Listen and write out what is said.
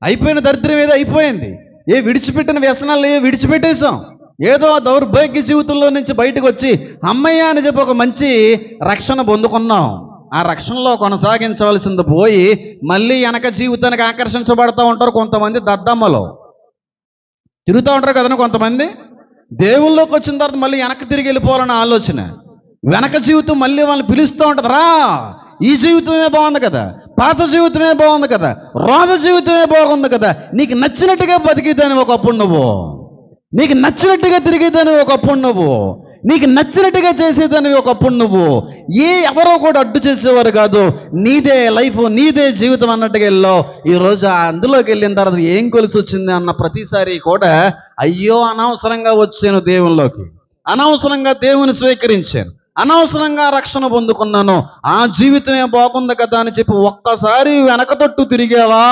అయిపోయిన దరిద్రం ఏదో అయిపోయింది. విడిచిపెట్టిన వ్యసనాలు విడిచిపెట్టేశాం. ఏదో దౌర్భాగ్య జీవితంలో నుంచి బయటకు వచ్చి అమ్మయ్య అని చెప్పి ఒక మంచి రక్షణ పొందుకున్నాం. ఆ రక్షణలో కొనసాగించవలసింది పోయి మళ్ళీ వెనక జీవితానికి ఆకర్షించబడతా ఉంటారు కొంతమంది. దద్దమ్మలో తిరుగుతూ ఉంటారు కదండి కొంతమంది. దేవుళ్ళలోకి వచ్చిన తర్వాత మళ్ళీ వెనక్కి తిరిగి వెళ్ళిపోవాలన్న ఆలోచన, వెనక జీవితం మళ్ళీ వాళ్ళని పిలుస్తూ ఉంటుంది. రా, ఈ జీవితమే బాగుంది కదా, పాత జీవితమే బాగుంది కదా, రోగ జీవితమే బాగుంది కదా, నీకు నచ్చినట్టుగా బతికిద్దాని ఒకప్పుడు నువ్వు, నీకు నచ్చినట్టుగా తిరిగేదాన్ని ఒకప్పుడు నువ్వు, నీకు నచ్చినట్టుగా చేసేదాన్ని ఒకప్పుడు నువ్వు. ఎవరో కూడా అడ్డు చేసేవారు కాదు. నీదే లైఫ్, నీదే జీవితం అన్నట్టుగా వెళ్ళావు. ఈరోజు అందులోకి వెళ్ళిన తర్వాత ఏం కొలిసి వచ్చింది అన్న ప్రతిసారి కూడా అయ్యో అనవసరంగా వచ్చాను దేవునిలోకి, అనవసరంగా దేవుని స్వీకరించాను, అనవసరంగా రక్షణ పొందుకున్నాను, ఆ జీవితమే బాగుంది కదా అని చెప్పి ఒక్కసారి వెనక తట్టు తిరిగావా